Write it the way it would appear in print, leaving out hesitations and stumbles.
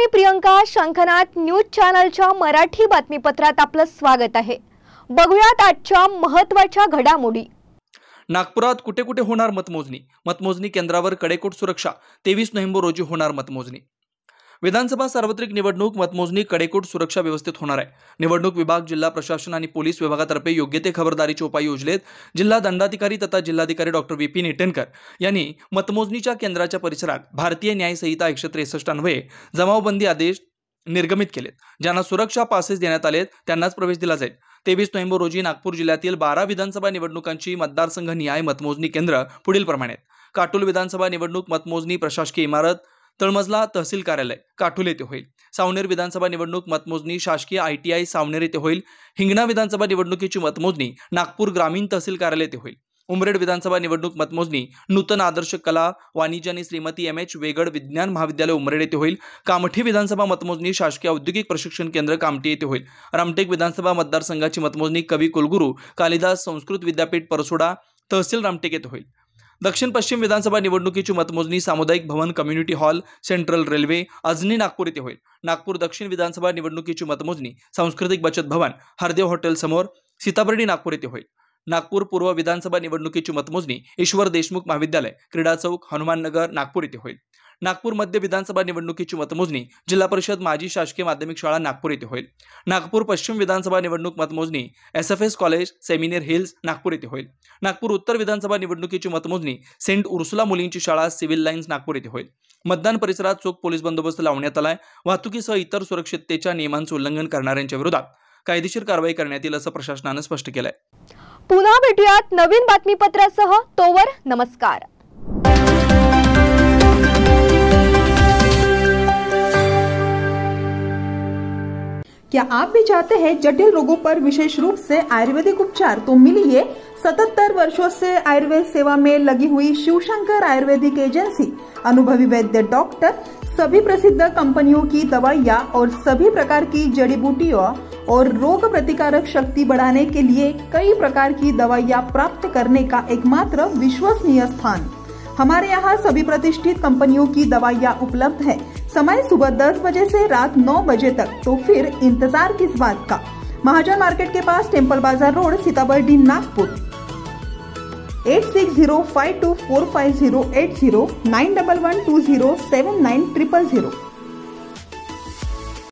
मी प्रियंका. शंखनाद न्यूज चॅनलच्या मराठी बातमीपत्रात आपलं स्वागत आहे. बघूयात आजच्या महत्त्वाच्या घडामोडी. नागपुरात कुठे कुठे होणार मतमोजणी. मतमोजणी केंद्रावर कडेकोट सुरक्षा. 23 नोव्हेंबर रोजी होणार मतमोजणी. विधानसभा सार्वत्रिक निवडणूक मतमोजणी कडेकोट सुरक्षा व्यवस्थेत होणार आहे. निवडणूक विभाग, जिल्हा प्रशासन आणि पोलीस विभागातर्फे योग्य ते खबरदारीचे उपाय योजलेत. जिल्हा दंडाधिकारी तथा जिल्हाधिकारी डॉक्टर विपिन ईटनकर यांनी मतमोजणीच्या केंद्राच्या परिसरात भारतीय न्याय संहिता 163 अन्वये जमावबंदी आदेश निर्गमित केलेत. ज्यांना सुरक्षा पासेस देण्यात आलेत त्यांनाच प्रवेश दिला जाईल. 23 नोव्हेंबर रोजी नागपूर जिल्ह्यातील 12 विधानसभा निवडणुकांची मतदारसंघ निहाय मतमोजणी केंद्र पुढील प्रमाणे आहेत. काटोल विधानसभा निवडणूक मतमोजणी प्रशासकीय इमारत, तळमजला तहसील कार्यालय काटोल येथे होईल. सावनेर विधानसभा निवडणूक मतमोजणी शासकीय ITI सावनेर येथे होईल. हिंगणा विधानसभा निवडणुकीची मतमोजणी नागपूर ग्रामीण तहसील कार्यालय येथे होईल. उमरेड विधानसभा निवडणूक मतमोजणी नूतन आदर्श कला, वाणिज्य आणि श्रीमती MH वेगड विज्ञान महाविद्यालय उमरेड येथे होईल. कामठी विधानसभा मतमोजणी शासकीय औद्योगिक प्रशिक्षण केंद्र कामठी येथे होईल. रामटेक विधानसभा मतदारसंघाची मतमोजणी कवी कुलगुरू कालिदास संस्कृत विद्यापीठ परसोडा तहसील रामटेक येथे होईल. दक्षिण पश्चिम विधानसभा निवडणुकीची मतमोजणी सामुदायिक भवन, community hall, central railway, Ajni Nagpur येथे होईल. नागपूर दक्षिण विधानसभा निवडणुकीची मतमोजणी सांस्कृतिक बचत भवन, हरदेव हॉटेल समोर, सीताबर्डी नागपूर येथे होईल. नागपूर पूर्व विधानसभा निवडणुकीची मतमोजणी ईश्वर देशमुख महाविद्यालय, क्रीडा चौक, हनुमान नगर, नागपूर येथे होईल. नागपूर मध्य विधानसभा निवडणुकीची मतमोजणी जिल्हा परिषद माजी शासकीय माध्यमिक शाळा नागपूर येथे होईल. नागपूर पश्चिम विधानसभा निवडणूक मतमोजणी SFS कॉलेज, सेमिनियर हिल्स, नागपूर येथे होईल. नागपूर उत्तर विधानसभा निवडणुकीची मतमोजणी सेंट उर्सुला मुलींची शाळा, सिव्हिल लाईन्स, नागपूर येथे होईल. मतदान परिसरात चोख पोलीस बंदोबस्त लावण्यात आलाय. वाहतुकीसह इतर सुरक्षिततेच्या नियमांचे उल्लंघन करणाऱ्यांच्या विरोधात कायदेशीर कारवाई करण्यात येईल असं प्रशासनाने स्पष्ट केलंय. पुन्हा भेटूयात नवीन बातमीपत्रासह. तोवर नमस्कार. क्या आप भी चाहते हैं जटिल रोगों पर विशेष रूप से आयुर्वेदिक उपचार? तो मिलिए 77 वर्षों से आयुर्वेद सेवा में लगी हुई शिवशंकर आयुर्वेदिक एजेंसी. अनुभवी वैद्य डॉक्टर, सभी प्रसिद्ध कंपनियों की दवाइयाँ और सभी प्रकार की जड़ी बूटियों और रोग प्रतिकारक शक्ति बढ़ाने के लिए कई प्रकार की दवाइयाँ प्राप्त करने का एकमात्र विश्वसनीय स्थान. हमारे यहाँ सभी प्रतिष्ठित कंपनियों की दवाइयाँ उपलब्ध है. समय सुबह 10 बजे से रात 9 बजे तक. तो फिर इंतजार किस बात का? महाजन मार्केट के पास, टेम्पल बाजार रोड, सीताबर्डी, नागपुर. 8605245080 9112079000.